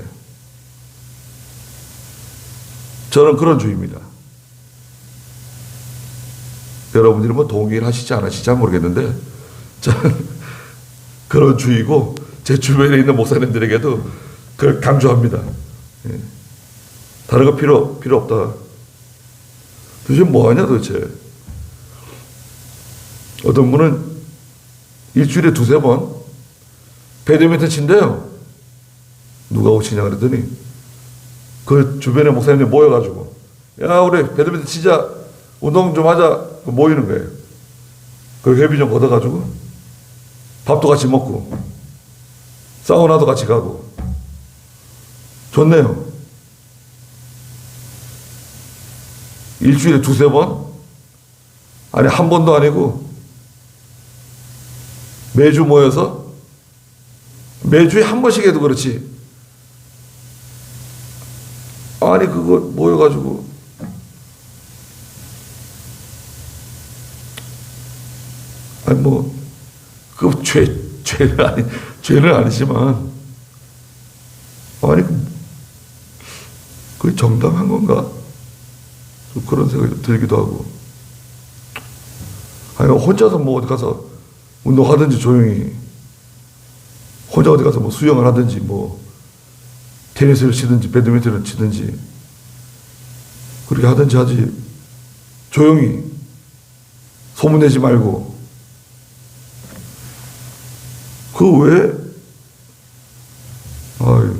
저는 그런 주의입니다. 여러분들이 뭐 동의를 하시지 않으시지 모르겠는데 저는 그런 주의고 제 주변에 있는 목사님들에게도 그걸 강조합니다. 예. 다른 거 필요 없다. 도대체 뭐 하냐 도대체. 어떤 분은 일주일에 2-3번 배드민턴 친대요. 누가 오고 치냐 그랬더니 그 주변에 목사님들이 모여가지고 야 우리 배드민턴 치자 운동 좀 하자 모이는 거예요. 그 회비 좀 걷어가지고 밥도 같이 먹고 사우나도 같이 가고 좋네요. 일주일에 두세 번? 아니 한 번도 아니고 매주 모여서 매주에 한 번씩 해도 그렇지. 아니 그거 모여가지고 아니 뭐 그 죄는 아니지만 아니 그게 정당한 건가? 좀 그런 생각이 좀 들기도 하고. 아니 혼자서 뭐 어디 가서 운동하든지 조용히 혼자 어디 가서 뭐 수영을 하든지 뭐 테니스를 치든지 배드민턴을 치든지 그렇게 하든지 하지 조용히 소문내지 말고. 그 왜? 아유,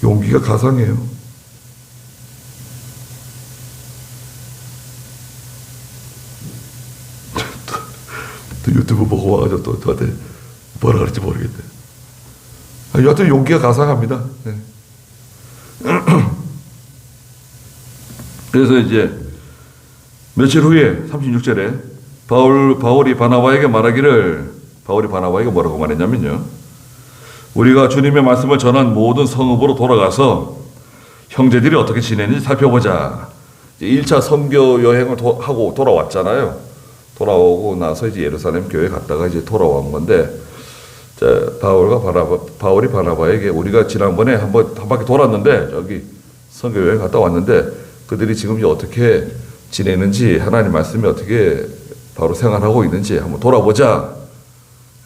용기가 가상해요. 또 유튜브 보고 와가지고 또 저한테 뭐라 그럴지 모르겠네. 여하튼 용기가 가상합니다. 네. 그래서 이제 며칠 후에 36절에 바울이 바나바에게 말하기를 바울이 바나바에게 뭐라고 말했냐면요. 우리가 주님의 말씀을 전한 모든 성읍으로 돌아가서 형제들이 어떻게 지내는지 살펴보자. 1차 선교 여행을 하고 돌아왔잖아요. 돌아오고 나서 이제 예루살렘 교회 갔다가 이제 돌아온 건데, 바울이 바나바에게 우리가 지난번에 한 바퀴 돌았는데, 저기 선교 여행 갔다 왔는데, 그들이 지금 이제 어떻게 지내는지, 하나님 말씀이 어떻게 바로 생활하고 있는지 한번 돌아보자.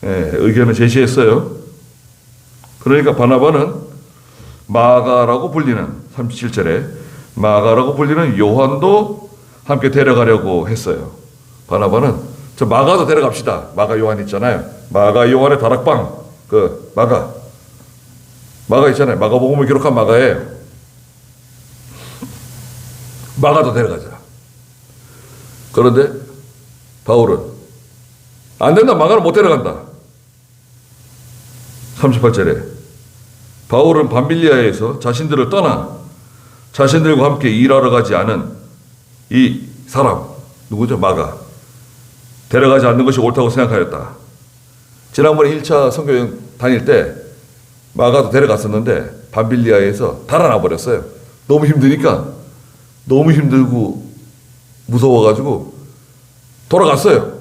예, 의견을 제시했어요. 그러니까 바나바는 마가라고 불리는 37절에 마가라고 불리는 요한도 함께 데려가려고 했어요. 바나바는 저 마가도 데려갑시다. 마가 요한 있잖아요. 마가 요한의 다락방 그 마가 있잖아요. 마가복음을 기록한 마가예요. 마가도 데려가자. 그런데 바울은 안 된다. 마가는 못 데려간다. 38절에 바울은 밤빌리아에서 자신들을 떠나 자신들과 함께 일하러 가지 않은 이 사람 누구죠? 마가 데려가지 않는 것이 옳다고 생각하였다. 지난번에 1차 선교여행 다닐 때 마가도 데려갔었는데 밤빌리아에서 달아나 버렸어요. 너무 힘드니까 너무 힘들고 무서워가지고 돌아갔어요.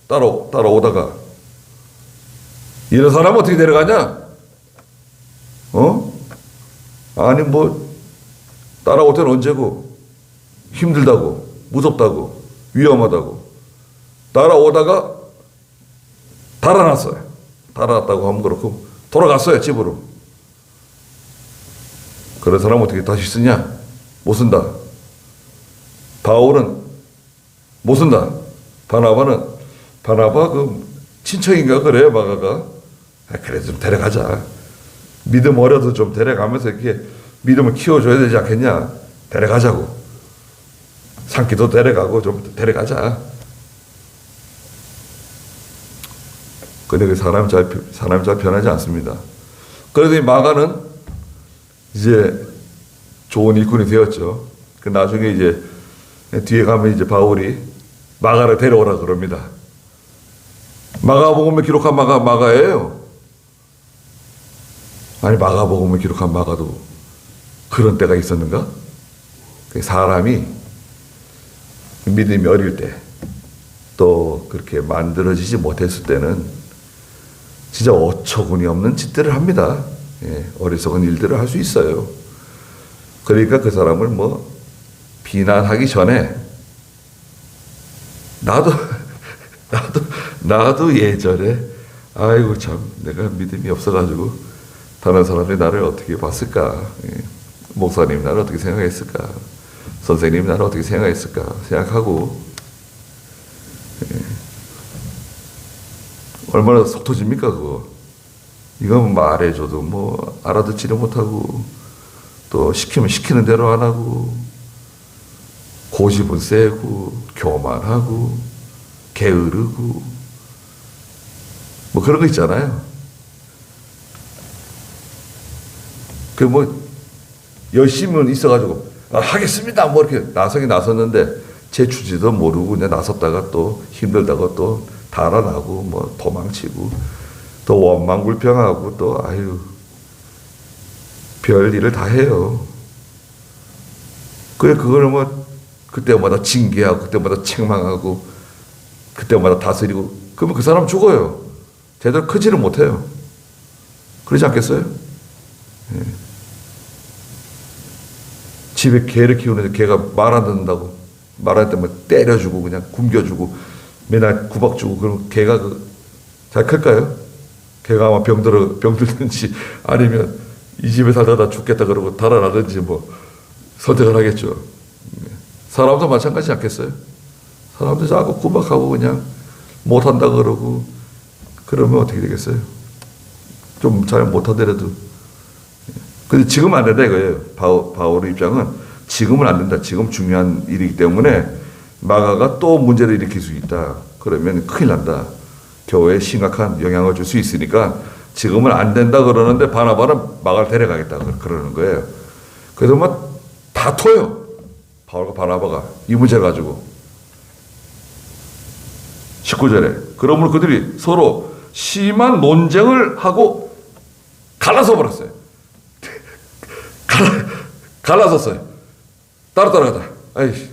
따라오다가 이런 사람은 어떻게 데려가냐? 아니 뭐 따라올 때는 언제고 힘들다고 무섭다고 위험하다고 따라오다가 달아났어요. 달아났다고 하면 그렇고 돌아갔어요 집으로. 그런 사람 어떻게 다시 쓰냐? 못 쓴다. 바울은 못 쓴다. 바나바 그 친척인가 그래요 마가가. 그래 좀 데려가자. 믿음 어려도 좀 데려가면서 이렇게 믿음을 키워줘야 되지 않겠냐. 데려가자고. 산기도 데려가고 좀 데려가자. 근데 그 사람이 잘 변하지 않습니다. 그래도 이 마가는 이제 좋은 일꾼이 되었죠. 그 나중에 이제 뒤에 가면 이제 바울이 마가를 데려오라 그럽니다. 마가복음에 기록한 마가예요. 아니 마가복음에 기록한 마가도 그런 때가 있었는가? 사람이 믿음이 어릴 때 또 그렇게 만들어지지 못했을 때는 진짜 어처구니 없는 짓들을 합니다. 예, 어리석은 일들을 할 수 있어요. 그러니까 그 사람을 뭐 비난하기 전에 나도 예전에 아이고 참 내가 믿음이 없어가지고 다른 사람들이 나를 어떻게 봤을까? 예. 목사님 나를 어떻게 생각했을까? 선생님 나를 어떻게 생각했을까? 생각하고 예. 얼마나 속 터집니까 그거? 이거 말해줘도 뭐 알아듣지를 못하고 또 시키면 시키는 대로 안 하고 고집은 세고 교만하고 게으르고 뭐 그런 거 있잖아요. 그 뭐 열심은 있어가지고 하겠습니다 뭐 이렇게 나서긴 나섰는데 제 주지도 모르고 그냥 나섰다가 또 힘들다가 또 달아나고 뭐 도망치고 또 원망불평하고 또 아유 별 일을 다 해요. 그래 그걸 뭐 그때마다 징계하고 그때마다 책망하고 그때마다 다스리고 그러면 그 사람 죽어요. 제대로 크지를 못해요. 그러지 않겠어요? 예. 집에 개를 키우는데 개가 말 안 듣는다고 말할 때만 때려주고 그냥 굶겨주고 맨날 구박 주고 그러면 개가 잘 클까요? 개가 아마 병들든지 아니면 이 집에 살다가 죽겠다 그러고 달아나든지 뭐 선택을 하겠죠. 사람도 마찬가지지 않겠어요? 사람도 자꾸 구박하고 그냥 못한다 그러고 그러면 어떻게 되겠어요? 좀 잘 못하더라도. 근데 지금 안 된다 이거예요. 바울의 입장은 지금은 안 된다. 지금 중요한 일이기 때문에 마가가 또 문제를 일으킬 수 있다. 그러면 큰일 난다. 교회에 심각한 영향을 줄 수 있으니까 지금은 안 된다 그러는데 바나바는 마가를 데려가겠다 그러는 거예요. 그래서 막 다퉈요. 바울과 바나바가 이 문제를 가지고 19절에 그러므로 그들이 서로 심한 논쟁을 하고 갈라서 버렸어요. 갈라섰어요. 따로 따라가다. 아이씨,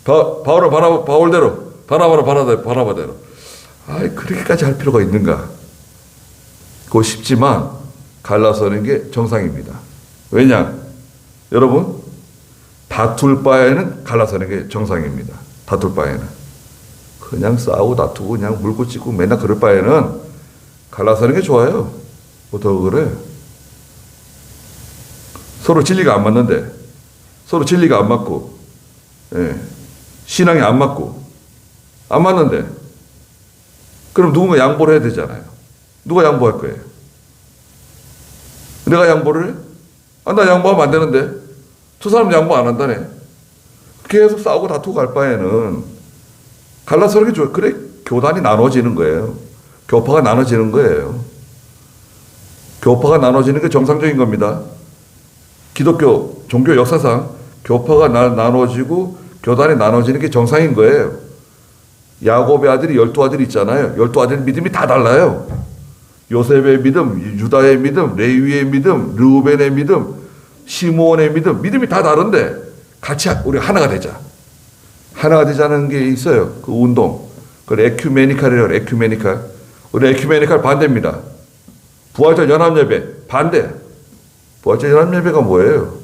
바울은 바울대로, 바나바는 바나바대로. 아이 그렇게까지 할 필요가 있는가? 그거 쉽지만 갈라서는 게 정상입니다. 왜냐? 여러분 다툴 바에는 갈라서는 게 정상입니다. 다툴 바에는 그냥 싸우고 다투고 그냥 물고 찢고 맨날 그럴 바에는 갈라서는 게 좋아요. 뭐 더 그래? 서로 진리가 안 맞는데 서로 진리가 안 맞고 신앙이 안 맞고 안 맞는데 그럼 누군가 양보를 해야 되잖아요. 누가 양보할 거예요? 내가 양보를 해? 나 양보하면 안 되는데 저 사람 양보 안 한다네. 계속 싸우고 다투고 갈 바에는 갈라서는 게 좋아요. 그래 교단이 나눠지는 거예요. 교파가 나눠지는 거예요. 교파가 나눠지는 게 정상적인 겁니다. 기독교 종교 역사상 교파가 나눠지고 교단이 나눠지는 게 정상인 거예요. 야곱의 아들이 12아들이 있잖아요. 12아들 믿음이 다 달라요. 요셉의 믿음, 유다의 믿음, 레위의 믿음, 르우벤의 믿음, 시므온의 믿음이 다 다른데 같이 우리 하나가 되자. 하나가 되자는 게 있어요. 그 운동. 그걸 에큐메니칼이라고 해요. 에큐메니칼. 우리 에큐메니칼 반대입니다. 부활절 연합예배 반대. 부활절 연합예배가 뭐예요?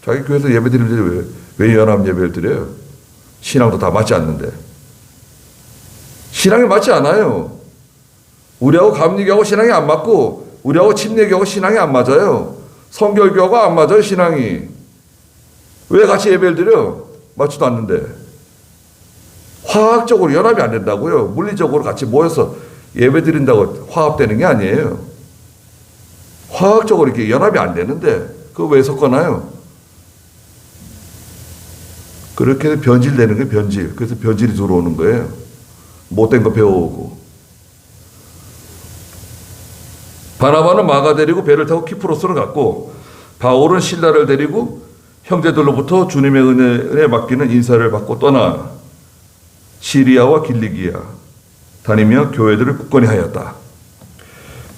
자기 교회에서 예배 드리는데 왜 연합예배를 드려요? 신앙도 다 맞지 않는데. 신앙이 맞지 않아요. 우리하고 감리교하고 신앙이 안 맞고 우리하고 침례교하고 신앙이 안 맞아요. 성결교하고 안 맞아요. 신앙이. 왜 같이 예배를 드려? 맞지도 않는데. 화학적으로 연합이 안 된다고요. 물리적으로 같이 모여서 예배 드린다고 화합되는 게 아니에요. 화학적으로 이렇게 연합이 안 되는데 그거 왜 섞어놔요? 그렇게 변질되는 게 변질. 그래서 변질이 들어오는 거예요. 못된 거 배워오고. 바나바는 마가 데리고 배를 타고 키프로스로 갔고 바울은 실라를 데리고 형제들로부터 주님의 은혜에 맡기는 인사를 받고 떠나 시리아와 길리기아 다니며 교회들을 굳건히 하였다.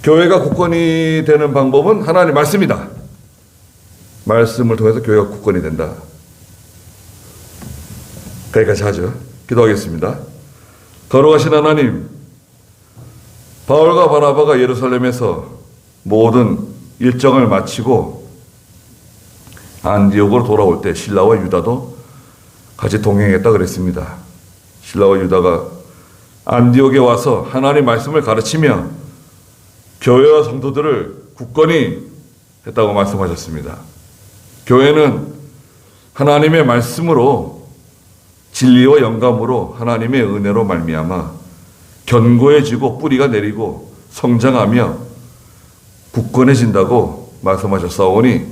교회가 굳건히 되는 방법은 하나님 말씀이다. 말씀을 통해서 교회가 굳건히 된다. 거기까지 하죠. 기도하겠습니다. 거룩하신 하나님, 바울과 바나바가 예루살렘에서 모든 일정을 마치고 안디옥으로 돌아올 때 실라와 유다도 같이 동행했다 그랬습니다. 실라와 유다가 안디옥에 와서 하나님 말씀을 가르치며 교회와 성도들을 굳건히 했다고 말씀하셨습니다. 교회는 하나님의 말씀으로 진리와 영감으로 하나님의 은혜로 말미암아 견고해지고 뿌리가 내리고 성장하며 굳건해진다고 말씀하셨사오니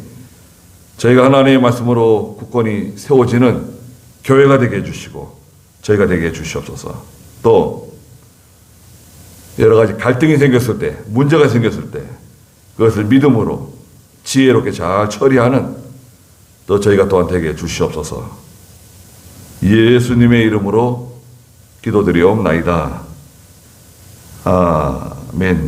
저희가 하나님의 말씀으로 굳건히 세워지는 교회가 되게 해주시고 저희가 되게 해주시옵소서. 또 여러 가지 갈등이 생겼을 때, 문제가 생겼을 때 그것을 믿음으로 지혜롭게 잘 처리하는 또 저희가 또한 되게 주시옵소서. 예수님의 이름으로 기도드리옵나이다. 아멘.